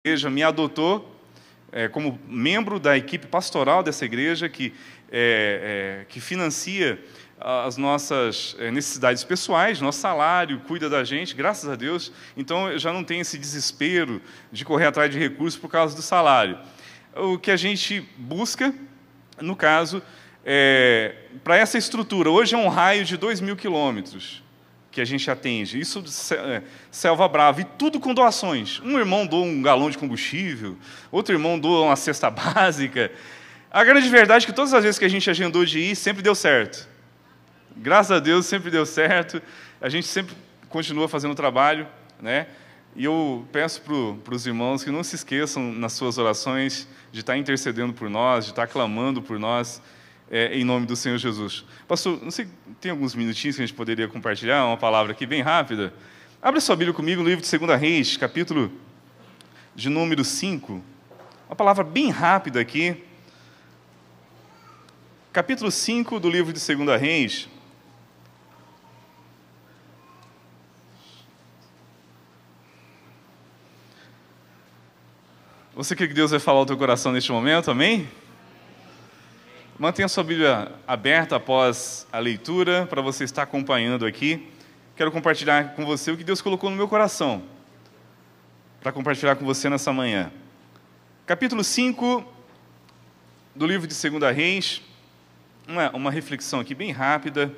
igreja me adotou como membro da equipe pastoral dessa igreja, que financia as nossas necessidades pessoais, nosso salário, cuida da gente, graças a Deus. Então, eu já não tenho esse desespero de correr atrás de recursos por causa do salário. O que a gente busca, no caso, para essa estrutura, hoje é um raio de 2.000 quilômetros que a gente atende. Isso Selva Brava, e tudo com doações. Um irmão doa um galão de combustível, outro irmão doa uma cesta básica. A grande verdade é que todas as vezes que a gente agendou de ir, sempre deu certo. Graças a Deus, sempre deu certo. A gente sempre continua fazendo o trabalho, né? E eu peço para os irmãos que não se esqueçam, nas suas orações, de estar intercedendo por nós, de estar clamando por nós, em nome do Senhor Jesus. Pastor, não sei, tem alguns minutinhos que a gente poderia compartilhar, uma palavra aqui bem rápida? Abre sua Bíblia comigo no livro de 2 Reis, capítulo de número 5. Uma palavra bem rápida aqui. Capítulo 5 do livro de 2 Reis. Você crê que Deus vai falar ao teu coração neste momento? Amém? Mantenha a sua Bíblia aberta após a leitura, para você estar acompanhando aqui. Quero compartilhar com você o que Deus colocou no meu coração, para compartilhar com você nessa manhã. Capítulo 5 do livro de 2 Reis, uma reflexão aqui bem rápida.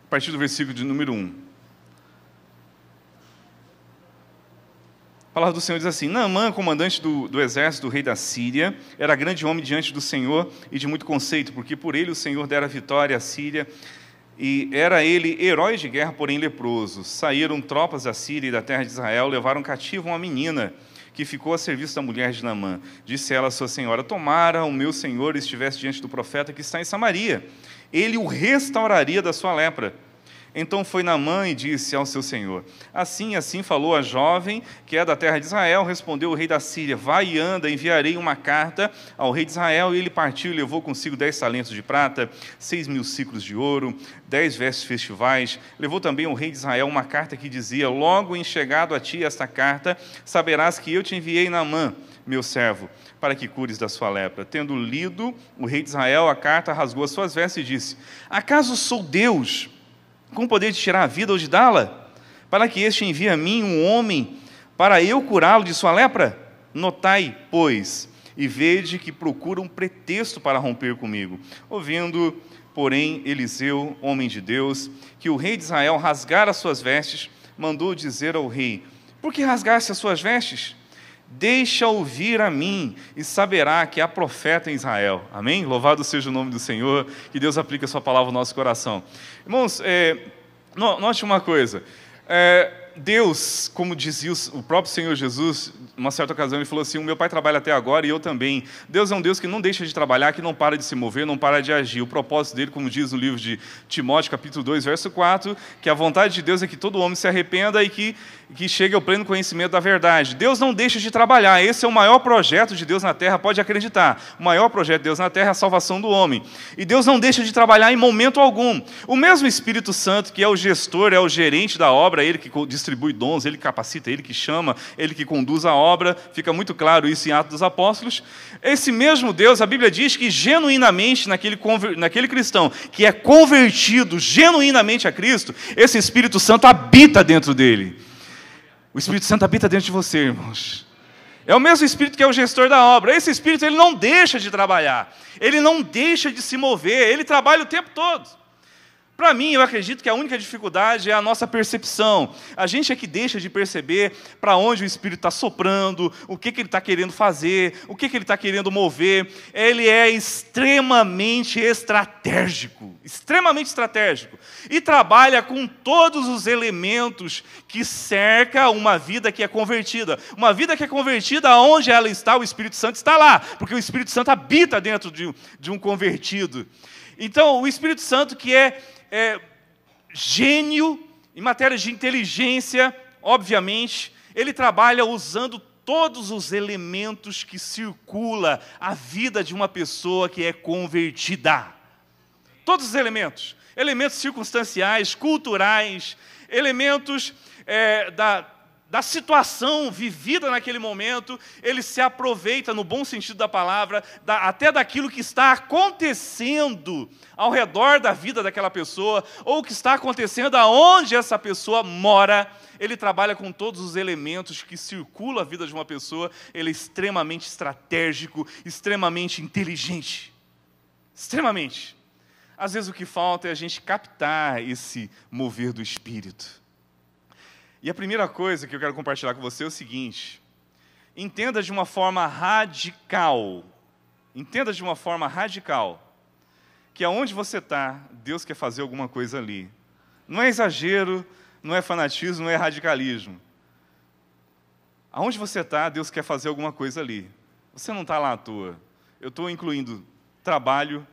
A partir do versículo de número 1. A palavra do Senhor diz assim: Naamã, comandante do exército do rei da Síria, era grande homem diante do Senhor e de muito conceito, porque por ele o Senhor dera vitória à Síria, e era ele herói de guerra, porém leproso. Saíram tropas da Síria e da terra de Israel, levaram cativo uma menina, que ficou a serviço da mulher de Naamã. Disse ela à sua senhora: tomara o meu senhor estivesse diante do profeta que está em Samaria, ele o restauraria da sua lepra. Então foi Naamã e disse ao seu senhor: assim falou a jovem, que é da terra de Israel. Respondeu o rei da Síria: vai e anda, enviarei uma carta ao rei de Israel. E ele partiu e levou consigo 10 talentos de prata, 6.000 siclos de ouro, 10 vestes festivais. Levou também ao rei de Israel uma carta que dizia: logo em chegado a ti esta carta, saberás que eu te enviei Naamã, meu servo, para que cures da sua lepra. Tendo lido o rei de Israel a carta, rasgou as suas vestes e disse: acaso sou Deus, com o poder de tirar a vida ou de dá-la, para que este envie a mim um homem, para eu curá-lo de sua lepra? Notai, pois, e vede que procura um pretexto para romper comigo. Ouvindo, porém, Eliseu, homem de Deus, que o rei de Israel rasgara as suas vestes, mandou dizer ao rei: por que rasgaste as suas vestes? Deixa ouvir a mim, e saberá que há profeta em Israel. Amém? Louvado seja o nome do Senhor, que Deus aplique a sua palavra no nosso coração. Irmãos, note uma coisa. Deus, como dizia o próprio Senhor Jesus, numa certa ocasião ele falou assim: o meu pai trabalha até agora e eu também. Deus é um Deus que não deixa de trabalhar, que não para de se mover, não para de agir. O propósito dele, como diz no livro de Timóteo, capítulo 2, verso 4, que a vontade de Deus é que todo homem se arrependa e que chegue ao pleno conhecimento da verdade. Deus não deixa de trabalhar. Esse é o maior projeto de Deus na terra, pode acreditar. O maior projeto de Deus na terra é a salvação do homem. E Deus não deixa de trabalhar em momento algum. O mesmo Espírito Santo, que é o gestor, é o gerente da obra, ele que distribui dons, ele capacita, ele que chama, ele que conduz a obra. Fica muito claro isso em Atos dos Apóstolos. Esse mesmo Deus, a Bíblia diz que genuinamente naquele cristão que é convertido genuinamente a Cristo, esse Espírito Santo habita dentro dele. O Espírito Santo habita dentro de você, irmãos. É o mesmo Espírito que é o gestor da obra. Esse Espírito, ele não deixa de trabalhar. Ele não deixa de se mover. Ele trabalha o tempo todo. Para mim, eu acredito que a única dificuldade é a nossa percepção. A gente é que deixa de perceber para onde o Espírito está soprando, o que ele está querendo fazer, o que ele está querendo mover. Ele é extremamente estratégico. Extremamente estratégico. E trabalha com todos os elementos que cerca uma vida que é convertida. Uma vida que é convertida, onde ela está, o Espírito Santo está lá. Porque o Espírito Santo habita dentro de um convertido. Então, o Espírito Santo, que é gênio em matéria de inteligência, obviamente, ele trabalha usando todos os elementos que circula a vida de uma pessoa que é convertida. Todos os elementos. Elementos circunstanciais, culturais, elementos da situação vivida naquele momento, ele se aproveita, no bom sentido da palavra, até daquilo que está acontecendo ao redor da vida daquela pessoa, ou o que está acontecendo aonde essa pessoa mora. Ele trabalha com todos os elementos que circulam a vida de uma pessoa. Ele é extremamente estratégico, extremamente inteligente. Extremamente. Às vezes o que falta é a gente captar esse mover do Espírito. E a primeira coisa que eu quero compartilhar com você é o seguinte: entenda de uma forma radical, que aonde você está, Deus quer fazer alguma coisa ali. Não é exagero, não é fanatismo, não é radicalismo. Aonde você está, Deus quer fazer alguma coisa ali. Você não está lá à toa. Eu estou incluindo trabalho,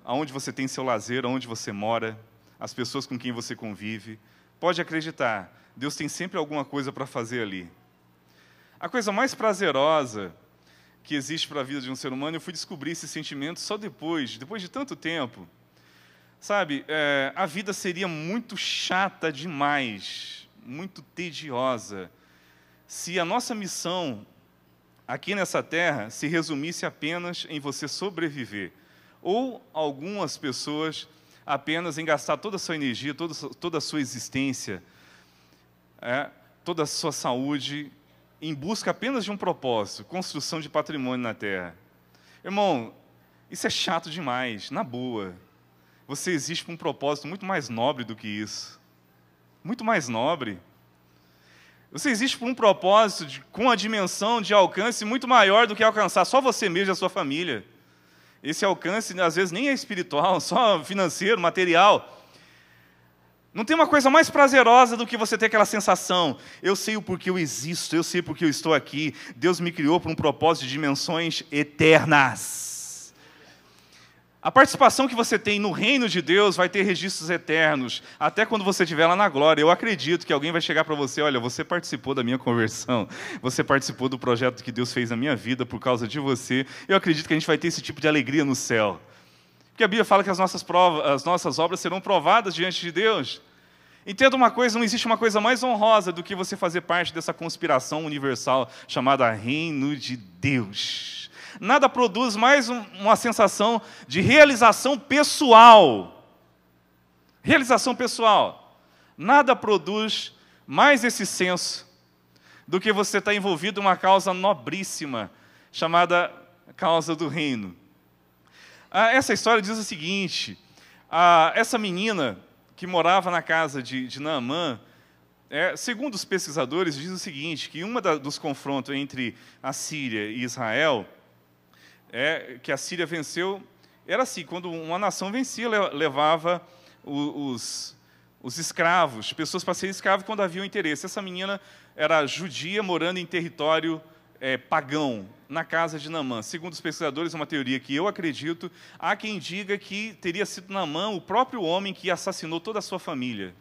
aonde você tem seu lazer, aonde você mora, as pessoas com quem você convive. Pode acreditar, Deus tem sempre alguma coisa para fazer ali. A coisa mais prazerosa que existe para a vida de um ser humano, eu fui descobrir esse sentimento só depois de tanto tempo. Sabe, a vida seria muito chata demais, muito tediosa, se a nossa missão aqui nessa terra se resumisse apenas em você sobreviver. Ou algumas pessoas apenas em gastar toda a sua energia, toda a sua existência, toda a sua saúde, em busca apenas de um propósito, construção de patrimônio na terra. Irmão, isso é chato demais, na boa. Você existe para um propósito muito mais nobre do que isso. Muito mais nobre. Você existe por um propósito com a dimensão de alcance muito maior do que alcançar só você mesmo e a sua família. Esse alcance, às vezes, nem é espiritual, só financeiro, material. Não tem uma coisa mais prazerosa do que você ter aquela sensação: eu sei o porquê eu existo, eu sei porque eu estou aqui, Deus me criou para um propósito de dimensões eternas. A participação que você tem no reino de Deus vai ter registros eternos, até quando você estiver lá na glória. Eu acredito que alguém vai chegar para você: olha, você participou da minha conversão, você participou do projeto que Deus fez na minha vida por causa de você. Eu acredito que a gente vai ter esse tipo de alegria no céu. Porque a Bíblia fala que as nossas obras serão provadas diante de Deus. Entenda uma coisa, não existe uma coisa mais honrosa do que você fazer parte dessa conspiração universal chamada Reino de Deus. Nada produz mais uma sensação de realização pessoal. Realização pessoal. Nada produz mais esse senso do que você estar envolvido em uma causa nobríssima, chamada causa do reino. Essa história diz o seguinte: essa menina que morava na casa de Naamã, segundo os pesquisadores, diz o seguinte, que dos confrontos entre a Síria e Israel, que a Síria venceu, era assim: quando uma nação vencia, levava os escravos, pessoas para serem escravos quando havia um interesse. Essa menina era judia, morando em território pagão, na casa de Naamã. Segundo os pesquisadores, é uma teoria que eu acredito. Há quem diga que teria sido Naamã o próprio homem que assassinou toda a sua família.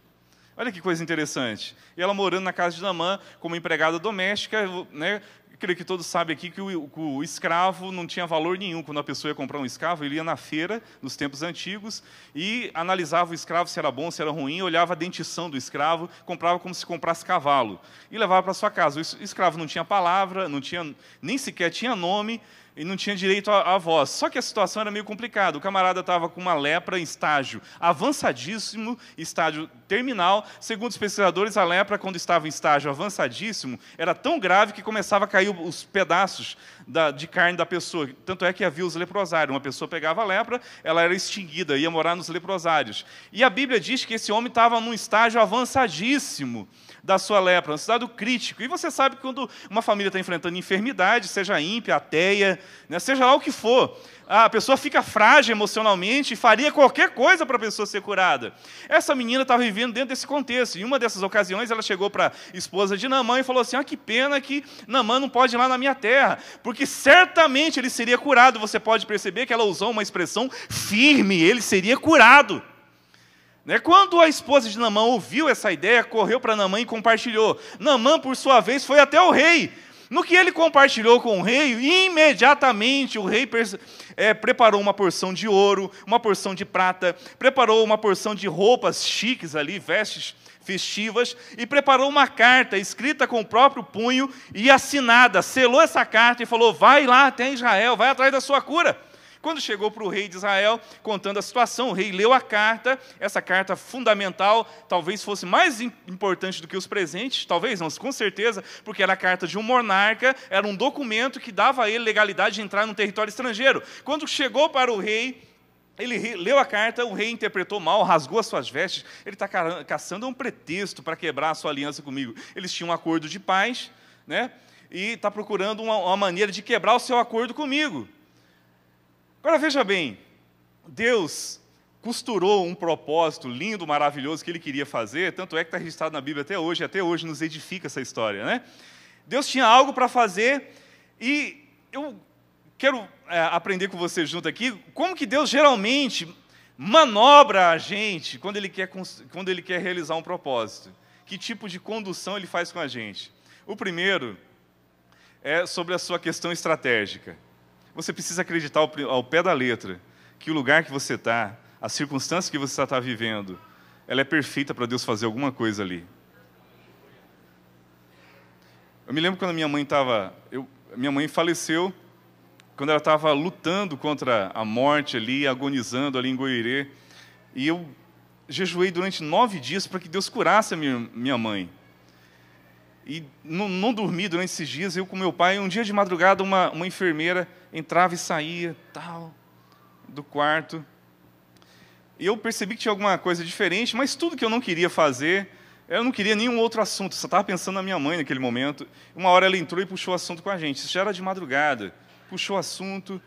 Olha que coisa interessante. E ela morando na casa de Naamã como empregada doméstica, né? Creio que todos sabem aqui que o escravo não tinha valor nenhum. Quando a pessoa ia comprar um escravo, ele ia na feira, nos tempos antigos, e analisava o escravo, se era bom, se era ruim, olhava a dentição do escravo, comprava como se comprasse cavalo, e levava para sua casa. O escravo não tinha palavra, nem sequer tinha nome, e não tinha direito à voz. Só que a situação era meio complicada. O camarada estava com uma lepra em estágio avançadíssimo, estágio terminal. Segundo os pesquisadores, a lepra, quando estava em estágio avançadíssimo, era tão grave que começava a cair os pedaços de carne da pessoa. Tanto é que havia os leprosários. Uma pessoa pegava a lepra, ela era extinguida, ia morar nos leprosários. E a Bíblia diz que esse homem estava num estágio avançadíssimo da sua lepra, um estado crítico. E você sabe que quando uma família está enfrentando enfermidade, seja ímpia, ateia, né, seja lá o que for, a pessoa fica frágil emocionalmente e faria qualquer coisa para a pessoa ser curada. Essa menina estava vivendo dentro desse contexto. Em uma dessas ocasiões, ela chegou para a esposa de Naamã e falou assim: que pena que Naamã não pode ir lá na minha terra, porque certamente ele seria curado. Você pode perceber que ela usou uma expressão firme: ele seria curado. Quando a esposa de Naamã ouviu essa ideia, correu para Naamã e compartilhou. Naamã, por sua vez, foi até o rei. No que ele compartilhou com o rei, imediatamente o rei preparou uma porção de ouro, uma porção de prata, preparou uma porção de roupas chiques ali, vestes festivas, e preparou uma carta escrita com o próprio punho e assinada, selou essa carta e falou: vai lá até Israel, vai atrás da sua cura. Quando chegou para o rei de Israel, contando a situação, o rei leu a carta, essa carta fundamental, talvez fosse mais importante do que os presentes, talvez não, com certeza, porque era a carta de um monarca, era um documento que dava a ele legalidade de entrar num território estrangeiro. Quando chegou para o rei, ele leu a carta, o rei interpretou mal, rasgou as suas vestes, ele está caçando um pretexto para quebrar a sua aliança comigo. Eles tinham um acordo de paz, né? E está procurando uma maneira de quebrar o seu acordo comigo. Agora veja bem, Deus costurou um propósito lindo, maravilhoso que Ele queria fazer, tanto é que está registrado na Bíblia até hoje nos edifica essa história, né? Deus tinha algo para fazer e eu quero aprender com você junto aqui, como que Deus geralmente manobra a gente quando Ele quer realizar um propósito. Que tipo de condução Ele faz com a gente? O primeiro é sobre a sua questão estratégica. Você precisa acreditar ao pé da letra que o lugar que você está, a circunstância que você está vivendo, ela é perfeita para Deus fazer alguma coisa ali. Eu me lembro quando minha mãe faleceu, quando ela estava lutando contra a morte ali, agonizando ali em Goierê, e eu jejuei durante 9 dias para que Deus curasse a minha mãe. E não dormi durante esses dias, eu com meu pai, um dia de madrugada, uma enfermeira entrava e saía, tal, do quarto. E eu percebi que tinha alguma coisa diferente, mas tudo que eu não queria fazer, eu não queria nenhum outro assunto, só estava pensando na minha mãe naquele momento. Uma hora ela entrou e puxou o assunto com a gente, isso já era de madrugada, puxou o assunto,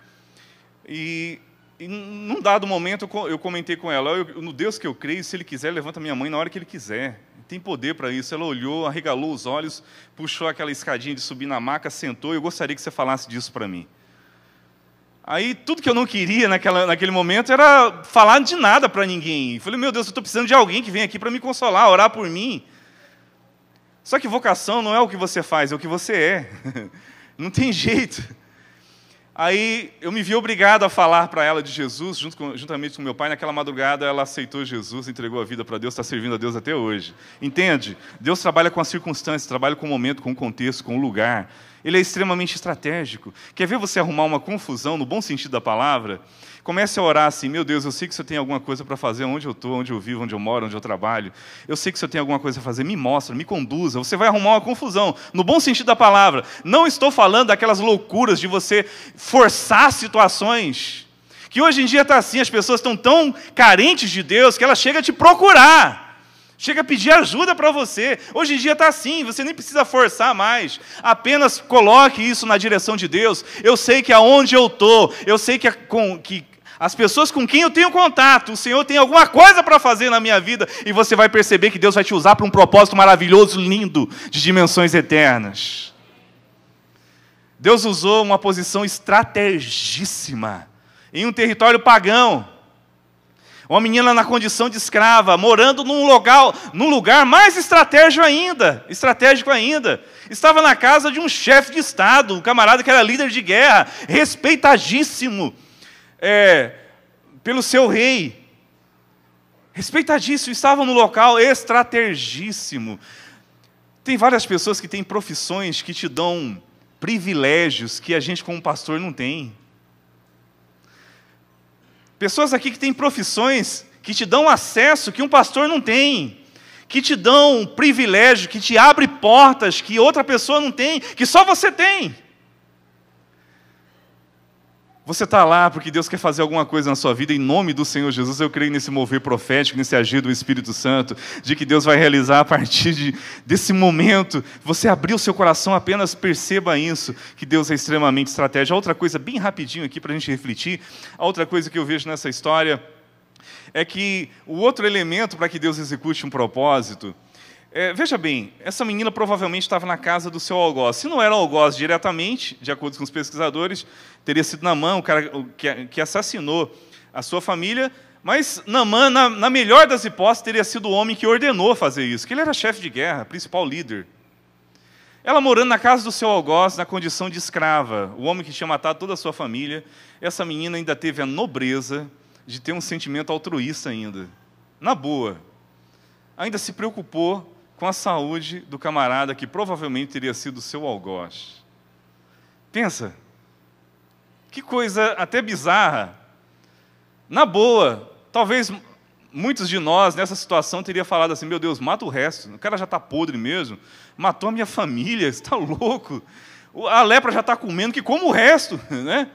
e num dado momento eu comentei com ela: no Deus que eu creio, se Ele quiser, levanta minha mãe na hora que Ele quiser. Tem poder para isso. Ela olhou, arregalou os olhos, puxou aquela escadinha de subir na maca, sentou, e eu gostaria que você falasse disso para mim. Aí, tudo que eu não queria naquele momento era falar de nada para ninguém. Eu falei: meu Deus, eu estou precisando de alguém que venha aqui para me consolar, orar por mim. Só que vocação não é o que você faz, é o que você é. Não tem jeito. Aí eu me vi obrigado a falar para ela de Jesus, juntamente com meu pai. Naquela madrugada ela aceitou Jesus, entregou a vida para Deus, está servindo a Deus até hoje. Entende? Deus trabalha com as circunstâncias, trabalha com o momento, com o contexto, com o lugar. Ele é extremamente estratégico. Quer ver você arrumar uma confusão, no bom sentido da palavra? Comece a orar assim: meu Deus, eu sei que o Senhor tem alguma coisa para fazer onde eu estou, onde eu vivo, onde eu moro, onde eu trabalho. Eu sei que o Senhor tem alguma coisa para fazer, me mostra, me conduza. Você vai arrumar uma confusão, no bom sentido da palavra. Não estou falando daquelas loucuras de você forçar situações, que hoje em dia está assim, as pessoas estão tão carentes de Deus que ela chega a te procurar. Chega a pedir ajuda para você. Hoje em dia está assim, você nem precisa forçar mais. Apenas coloque isso na direção de Deus. Eu sei que aonde eu estou, eu sei que as pessoas com quem eu tenho contato, o Senhor tem alguma coisa para fazer na minha vida, e você vai perceber que Deus vai te usar para um propósito maravilhoso, lindo, de dimensões eternas. Deus usou uma posição estrategíssima em um território pagão. Uma menina na condição de escrava, morando num lugar mais estratégico ainda. Estava na casa de um chefe de Estado, um camarada que era líder de guerra, respeitadíssimo pelo seu rei. Respeitadíssimo, estava num local estrategíssimo. Tem várias pessoas que têm profissões que te dão privilégios que a gente como pastor não tem. Pessoas aqui que têm profissões que te dão acesso que um pastor não tem, que te dão um privilégio, que te abre portas que outra pessoa não tem, que só você tem. Você está lá porque Deus quer fazer alguma coisa na sua vida, em nome do Senhor Jesus. Eu creio nesse mover profético, nesse agir do Espírito Santo, de que Deus vai realizar a partir desse momento. Você abrir o seu coração, apenas perceba isso, que Deus é extremamente estratégico. Outra coisa, bem rapidinho aqui para a gente refletir, a outra coisa que eu vejo nessa história é que o outro elemento para que Deus execute um propósito, veja bem, essa menina provavelmente estava na casa do seu algoz. Se não era algoz diretamente, de acordo com os pesquisadores, teria sido Naamã, o cara que assassinou a sua família, mas Naamã, na melhor das hipóteses, teria sido o homem que ordenou fazer isso, que ele era chefe de guerra, principal líder. Ela morando na casa do seu algoz, na condição de escrava, o homem que tinha matado toda a sua família, essa menina ainda teve a nobreza de ter um sentimento altruísta ainda, na boa. ainda se preocupou com a saúde do camarada que provavelmente teria sido seu algoz. Pensa, que coisa até bizarra. Na boa, talvez muitos de nós, nessa situação, teria falado assim, meu Deus, mata o resto, o cara já está podre mesmo, matou a minha família, você está louco, a lepra já está comendo, que como o resto, né?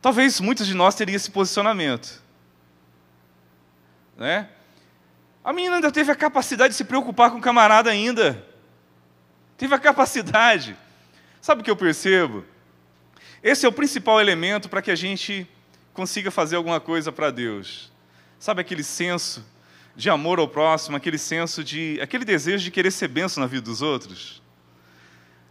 Talvez muitos de nós teriam esse posicionamento, né? A menina ainda teve a capacidade de se preocupar com o camarada ainda, teve a capacidade. Sabe o que eu percebo? Esse é o principal elemento para que a gente consiga fazer alguma coisa para Deus. Sabe aquele senso de amor ao próximo, aquele desejo de querer ser bênção na vida dos outros?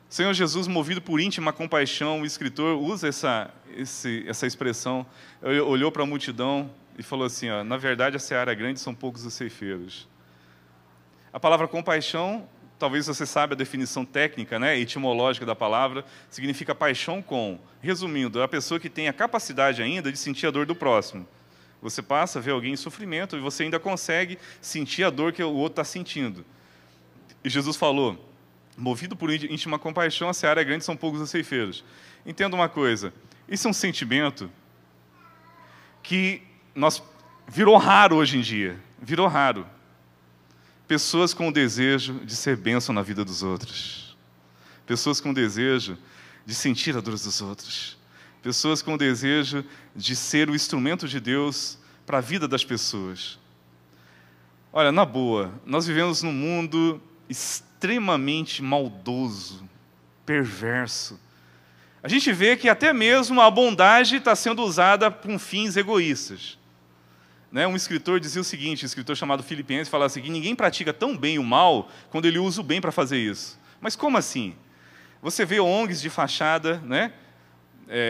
O Senhor Jesus, movido por íntima compaixão, o escritor usa essa expressão, olhou para a multidão e falou assim, ó, na verdade a seara é grande, são poucos os ceifeiros. A palavra compaixão, talvez você saiba a definição técnica, né, etimológica da palavra, significa paixão com, resumindo, a pessoa que tem a capacidade ainda de sentir a dor do próximo. Você passa a ver alguém em sofrimento e você ainda consegue sentir a dor que o outro está sentindo. E Jesus falou, movido por íntima compaixão, a seara é grande, são poucos os ceifeiros. Entenda uma coisa, esse é um sentimento que virou raro hoje em dia, virou raro. Pessoas com o desejo de ser bênção na vida dos outros. Pessoas com o desejo de sentir a dor dos outros. Pessoas com o desejo de ser o instrumento de Deus para a vida das pessoas. Olha, na boa, nós vivemos num mundo extremamente maldoso, perverso. A gente vê que até mesmo a bondade está sendo usada com fins egoístas. Um escritor dizia o seguinte, um escritor chamado Filipenses, falava assim, que ninguém pratica tão bem o mal quando ele usa o bem para fazer isso. Mas como assim? Você vê ONGs de fachada, né,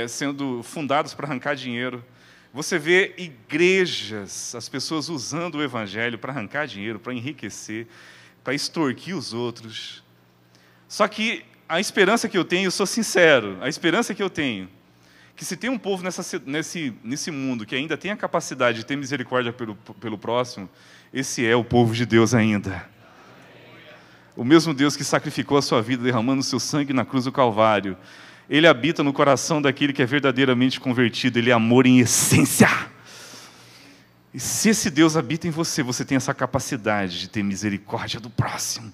sendo fundadas para arrancar dinheiro. Você vê igrejas, as pessoas usando o evangelho para arrancar dinheiro, para enriquecer, para extorquir os outros. Só que a esperança que eu tenho, eu sou sincero, a esperança que eu tenho, que se tem um povo nesse mundo que ainda tem a capacidade de ter misericórdia pelo próximo, esse é o povo de Deus ainda. O mesmo Deus que sacrificou a sua vida derramando o seu sangue na cruz do Calvário, Ele habita no coração daquele que é verdadeiramente convertido, Ele é amor em essência. E se esse Deus habita em você, você tem essa capacidade de ter misericórdia do próximo.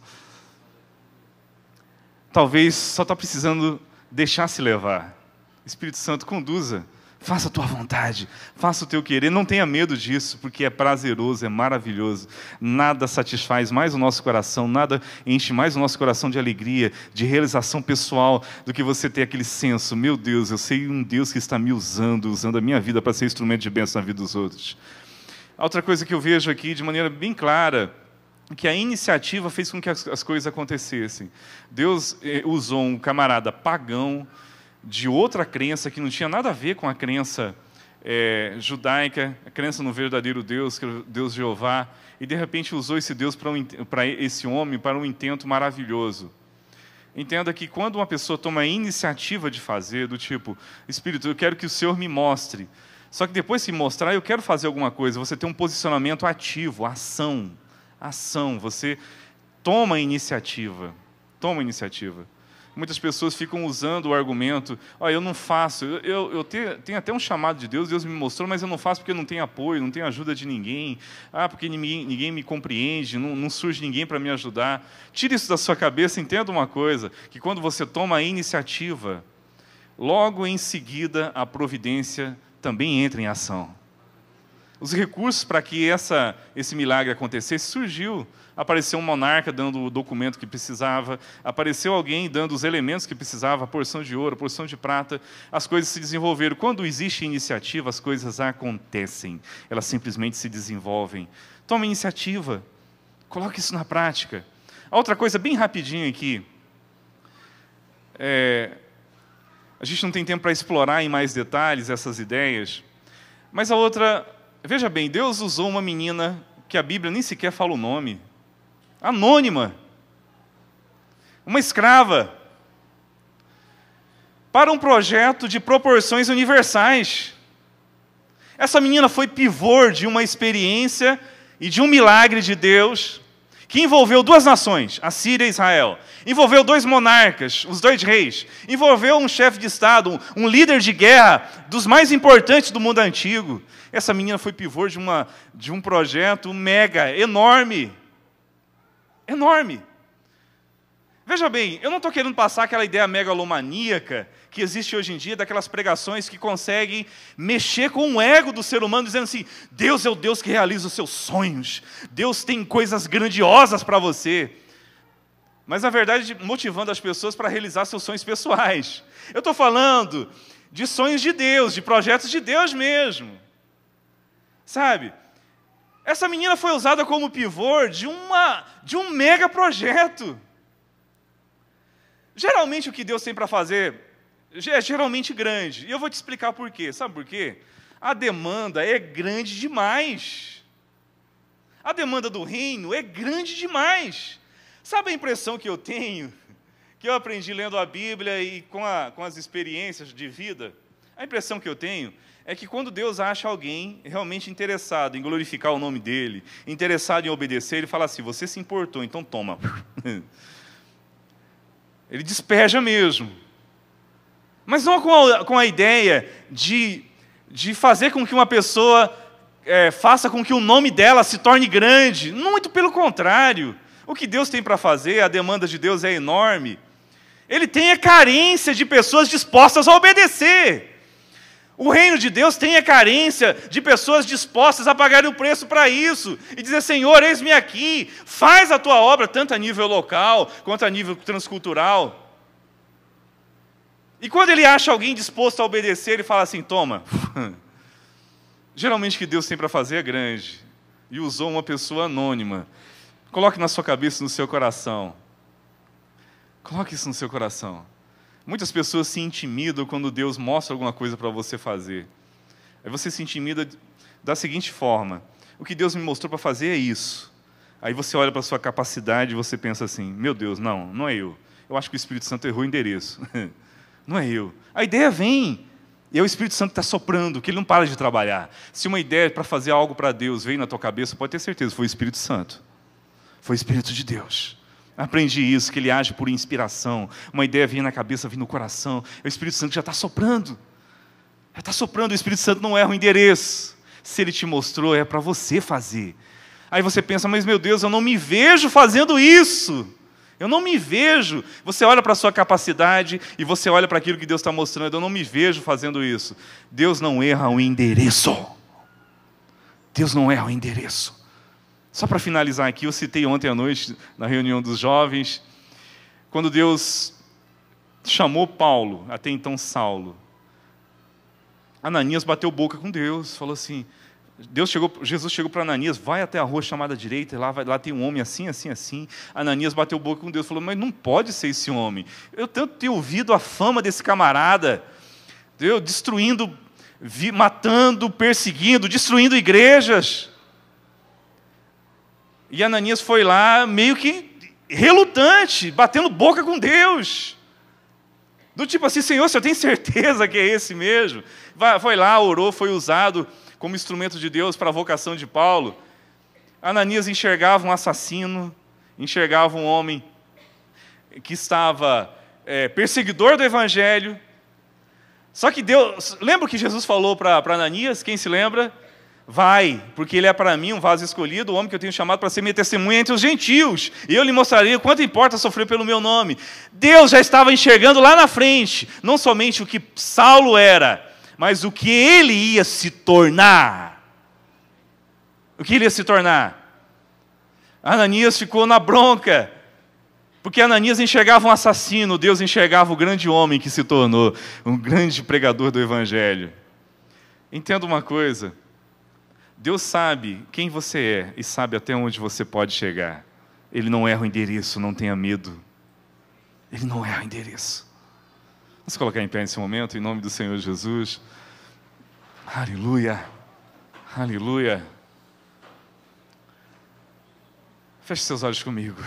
Talvez só está precisando deixar se levar. Espírito Santo, conduza, faça a tua vontade, faça o teu querer, não tenha medo disso, porque é prazeroso, é maravilhoso, nada satisfaz mais o nosso coração, nada enche mais o nosso coração de alegria, de realização pessoal, do que você ter aquele senso, meu Deus, eu sei um Deus que está me usando a minha vida para ser instrumento de bênção na vida dos outros. Outra coisa que eu vejo aqui, de maneira bem clara, que a iniciativa fez com que as coisas acontecessem. Deus usou um camarada pagão, de outra crença que não tinha nada a ver com a crença judaica, a crença no verdadeiro Deus, que é o Deus Jeová, e de repente usou esse Deus para esse homem, para um intento maravilhoso. Entenda que quando uma pessoa toma a iniciativa de fazer, do tipo, Espírito, eu quero que o Senhor me mostre, só que depois que mostrar, eu quero fazer alguma coisa, você tem um posicionamento ativo, ação, você toma a iniciativa, Muitas pessoas ficam usando o argumento, eu não faço, eu tenho até um chamado de Deus, Deus me mostrou, mas eu não faço porque eu não tenho apoio, não tenho ajuda de ninguém, porque ninguém me compreende, não surge ninguém para me ajudar. Tire isso da sua cabeça, entenda uma coisa, que quando você toma a iniciativa, logo em seguida a providência também entra em ação. Os recursos para que esse milagre acontecesse surgiu. Apareceu um monarca dando o documento que precisava, apareceu alguém dando os elementos que precisava, a porção de ouro, a porção de prata, as coisas se desenvolveram. Quando existe iniciativa, as coisas acontecem, elas simplesmente se desenvolvem. Tome iniciativa, coloque isso na prática. A outra coisa, bem rapidinho aqui, a gente não tem tempo para explorar em mais detalhes essas ideias, mas a outra, veja bem, Deus usou uma menina que a Bíblia nem sequer fala o nome, anônima, uma escrava, para um projeto de proporções universais. Essa menina foi pivô de uma experiência e de um milagre de Deus que envolveu duas nações, a Síria e Israel. Envolveu dois monarcas, os dois reis. Envolveu um chefe de Estado, um líder de guerra dos mais importantes do mundo antigo. Essa menina foi pivô de um projeto mega, enorme. Enorme. Veja bem, eu não estou querendo passar aquela ideia megalomaníaca que existe hoje em dia, daquelas pregações que conseguem mexer com o ego do ser humano, dizendo assim, Deus é o Deus que realiza os seus sonhos, Deus tem coisas grandiosas para você. Mas, na verdade, motivando as pessoas para realizar seus sonhos pessoais. Eu estou falando de sonhos de Deus, de projetos de Deus mesmo. Sabe? Essa menina foi usada como pivô de um mega projeto. Geralmente o que Deus tem para fazer é geralmente grande. E eu vou te explicar por quê. Sabe por quê? A demanda é grande demais. A demanda do reino é grande demais. Sabe a impressão que eu tenho? Que eu aprendi lendo a Bíblia e com as experiências de vida? A impressão que eu tenho é que quando Deus acha alguém realmente interessado em glorificar o nome dEle, interessado em obedecer, Ele fala assim, você se importou, então toma. Ele despeja mesmo. Mas não com a ideia de fazer com que uma pessoa faça com que o nome dela se torne grande. Muito pelo contrário. O que Deus tem para fazer, a demanda de Deus é enorme. Ele tem a carência de pessoas dispostas a obedecer. O reino de Deus tem a carência de pessoas dispostas a pagar o preço para isso. E dizer, Senhor, eis-me aqui, faz a tua obra, tanto a nível local, quanto a nível transcultural. E quando ele acha alguém disposto a obedecer, ele fala assim, toma. Geralmente o que Deus tem para fazer é grande. E usou uma pessoa anônima. Coloque na sua cabeça, no seu coração. Coloque isso no seu coração. Muitas pessoas se intimidam quando Deus mostra alguma coisa para você fazer. Aí você se intimida da seguinte forma, o que Deus me mostrou para fazer é isso. Aí você olha para a sua capacidade e você pensa assim, meu Deus, não é eu. Eu acho que o Espírito Santo errou o endereço. Não é eu. A ideia vem, e é o Espírito Santo que está soprando, que ele não para de trabalhar. Se uma ideia para fazer algo para Deus veio na tua cabeça, pode ter certeza, foi o Espírito Santo. Foi o Espírito de Deus. Aprendi isso, que ele age por inspiração. Uma ideia vem na cabeça, vem no coração. É o Espírito Santo que já está soprando. Já está soprando, o Espírito Santo não erra o endereço. Se ele te mostrou, é para você fazer. Aí você pensa, mas meu Deus, eu não me vejo fazendo isso. Eu não me vejo. Você olha para a sua capacidade e você olha para aquilo que Deus está mostrando. Eu não me vejo fazendo isso. Deus não erra o endereço. Deus não erra o endereço. Só para finalizar aqui, eu citei ontem à noite, na reunião dos jovens, quando Deus chamou Paulo, até então Saulo. Ananias bateu boca com Deus, falou assim, Jesus chegou para Ananias, vai até a rua chamada direita, lá tem um homem assim, assim, assim. Ananias bateu boca com Deus, falou, mas não pode ser esse homem. Eu tanto tenho ouvido a fama desse camarada, destruindo, matando, perseguindo, destruindo igrejas. E Ananias foi lá meio que relutante, batendo boca com Deus. Do tipo assim, Senhor, você tem certeza que é esse mesmo? Foi lá, orou, foi usado como instrumento de Deus para a vocação de Paulo. Ananias enxergava um assassino, enxergava um homem que estava perseguidor do Evangelho. Só que Deus... Lembra o que Jesus falou para Ananias? Quem se lembra? Vai, porque ele é para mim um vaso escolhido, o homem que eu tenho chamado para ser minha testemunha entre os gentios. E eu lhe mostrarei o quanto importa sofrer pelo meu nome. Deus já estava enxergando lá na frente, não somente o que Saulo era, mas o que ele ia se tornar. O que ele ia se tornar? Ananias ficou na bronca, porque Ananias enxergava um assassino, Deus enxergava o grande homem que se tornou um grande pregador do Evangelho. Entenda uma coisa, Deus sabe quem você é e sabe até onde você pode chegar. Ele não erra o endereço, não tenha medo. Ele não erra o endereço. Vamos colocar em pé nesse momento, em nome do Senhor Jesus. Aleluia. Aleluia. Feche seus olhos comigo.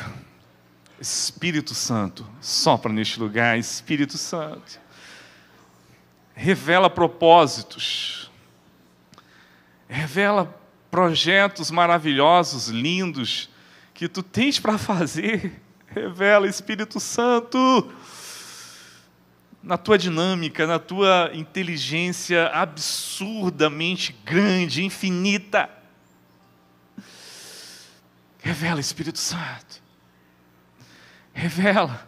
Espírito Santo, sopra neste lugar. Espírito Santo, revela propósitos. Revela projetos maravilhosos, lindos, que tu tens para fazer. Revela, Espírito Santo, na tua dinâmica, na tua inteligência absurdamente grande, infinita. Revela, Espírito Santo. Revela.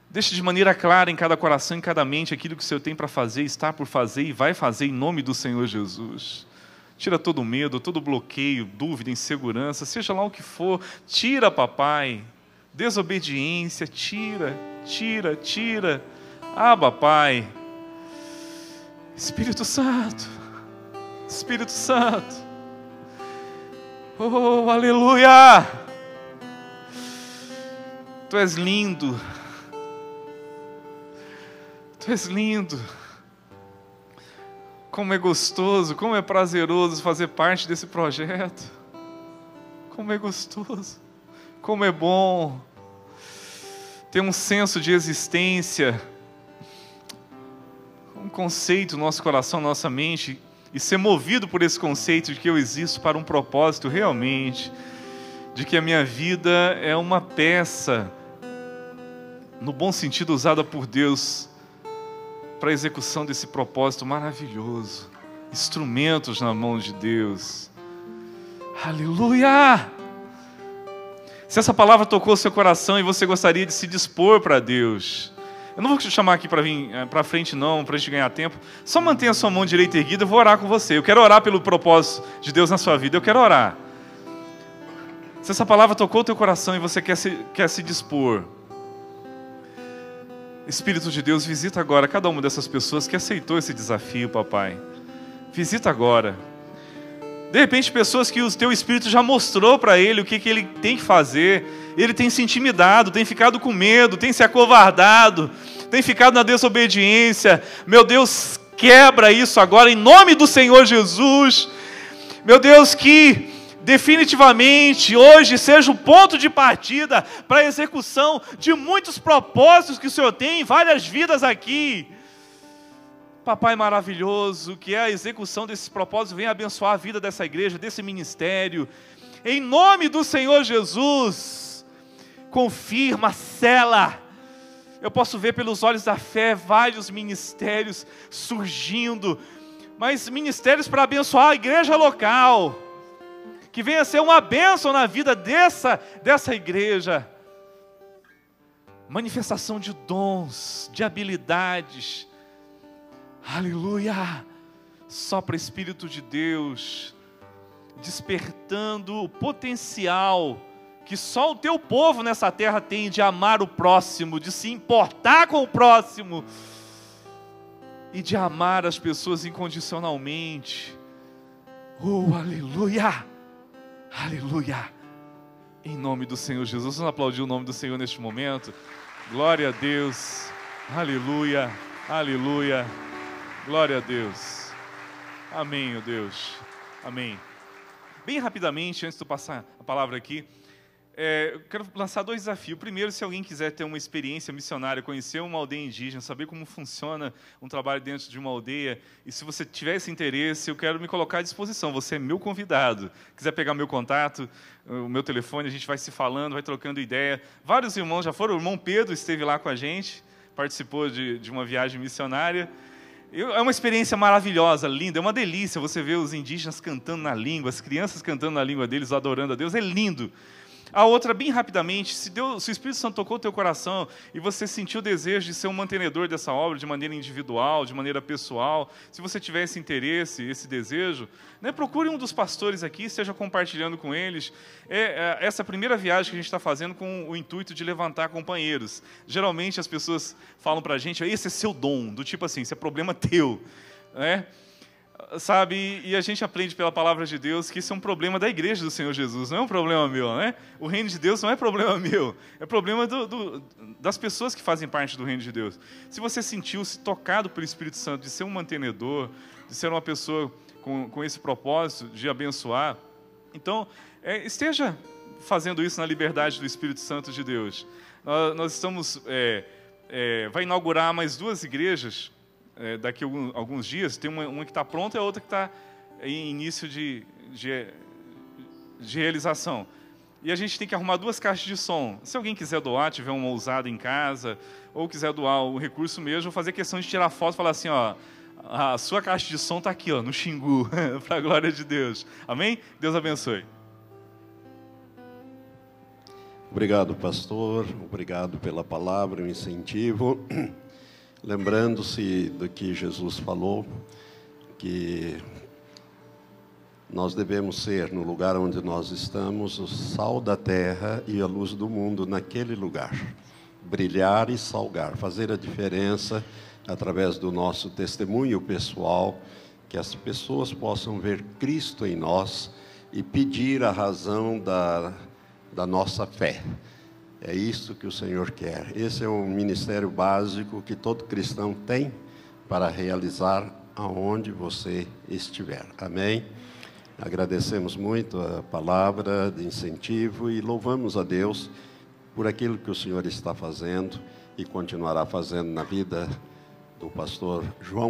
Deixa de maneira clara em cada coração, em cada mente, aquilo que o Senhor tem para fazer, está por fazer e vai fazer em nome do Senhor Jesus. Tira todo o medo, todo o bloqueio, dúvida, insegurança, seja lá o que for. Tira, papai. Desobediência, tira. Abba, Pai. Espírito Santo. Espírito Santo. Oh, aleluia. Tu és lindo. Tu és lindo. Como é gostoso, como é prazeroso fazer parte desse projeto. Como é gostoso, como é bom ter um senso de existência, um conceito no nosso coração, na nossa mente, e ser movido por esse conceito de que eu existo para um propósito realmente, de que a minha vida é uma peça, no bom sentido, usada por Deus para a execução desse propósito maravilhoso. Instrumentos na mão de Deus. Aleluia! Se essa palavra tocou o seu coração e você gostaria de se dispor para Deus, eu não vou te chamar aqui para vir para frente não, para a gente ganhar tempo. Só mantenha a sua mão direita erguida, eu vou orar com você. Eu quero orar pelo propósito de Deus na sua vida. Eu quero orar. Se essa palavra tocou o teu coração e você quer se dispor, Espírito de Deus, visita agora cada uma dessas pessoas que aceitou esse desafio, papai. Visita agora. De repente, pessoas que o teu Espírito já mostrou para ele o que ele tem que fazer. Ele tem se intimidado, tem ficado com medo, tem se acovardado, tem ficado na desobediência. Meu Deus, quebra isso agora em nome do Senhor Jesus. Meu Deus, que definitivamente hoje seja o ponto de partida para a execução de muitos propósitos que o Senhor tem em várias vidas aqui. Papai maravilhoso, que a execução desses propósitos venha abençoar a vida dessa igreja, desse ministério. Em nome do Senhor Jesus, confirma, sela. Eu posso ver pelos olhos da fé vários ministérios surgindo, mas ministérios para abençoar a igreja local. Que venha a ser uma bênção na vida dessa igreja. Manifestação de dons, de habilidades. Aleluia! Sopra Espírito de Deus, despertando o potencial que só o teu povo nessa terra tem de amar o próximo, de se importar com o próximo e de amar as pessoas incondicionalmente. Oh, aleluia! Aleluia! Em nome do Senhor Jesus. Vamos aplaudir o nome do Senhor neste momento. Glória a Deus. Aleluia. Aleluia. Glória a Deus. Amém, ó Deus. Amém. Bem rapidamente, antes de eu passar a palavra aqui, eu quero lançar 2 desafios. Primeiro, se alguém quiser ter uma experiência missionária, conhecer uma aldeia indígena, saber como funciona um trabalho dentro de uma aldeia, e se você tiver esse interesse, eu quero me colocar à disposição. Você é meu convidado. Quiser pegar meu contato, o meu telefone, a gente vai se falando, vai trocando ideia. Vários irmãos já foram. O irmão Pedro esteve lá com a gente, participou de uma viagem missionária. É uma experiência maravilhosa, linda, é uma delícia você ver os indígenas cantando na língua, as crianças cantando na língua deles, adorando a Deus, é lindo. A outra, bem rapidamente, se o Espírito Santo tocou o teu coração e você sentiu o desejo de ser um mantenedor dessa obra de maneira individual, de maneira pessoal, se você tiver esse interesse, esse desejo, procure um dos pastores aqui, esteja compartilhando com eles. Essa primeira viagem que a gente está fazendo com o intuito de levantar companheiros. Geralmente as pessoas falam para a gente, esse é seu dom, do tipo assim, isso é problema teu, né? Sabe, e a gente aprende pela palavra de Deus que isso é um problema da igreja do Senhor Jesus, não é um problema meu, né? O reino de Deus não é problema meu, é problema das pessoas que fazem parte do reino de Deus. Se você sentiu-se tocado pelo Espírito Santo de ser um mantenedor, de ser uma pessoa com esse propósito de abençoar, então esteja fazendo isso na liberdade do Espírito Santo de Deus. Nós estamos, vai inaugurar mais 2 igrejas, daqui a alguns dias. Tem uma que está pronta e a outra que está em início de realização. E a gente tem que arrumar 2 caixas de som. Se alguém quiser doar, tiver uma ousada em casa, ou quiser doar o recurso mesmo, vou fazer questão de tirar foto e falar assim, ó, a sua caixa de som está aqui, ó, no Xingu, para a glória de Deus. Amém? Deus abençoe. Obrigado, pastor. Obrigado pela palavra, o incentivo. Lembrando-se do que Jesus falou, que nós devemos ser, no lugar onde nós estamos, o sal da terra e a luz do mundo naquele lugar. Brilhar e salgar, fazer a diferença através do nosso testemunho pessoal, que as pessoas possam ver Cristo em nós e pedir a razão da nossa fé. É isso que o Senhor quer. Esse é um ministério básico que todo cristão tem para realizar aonde você estiver. Amém? Agradecemos muito a palavra de incentivo e louvamos a Deus por aquilo que o Senhor está fazendo e continuará fazendo na vida do pastor João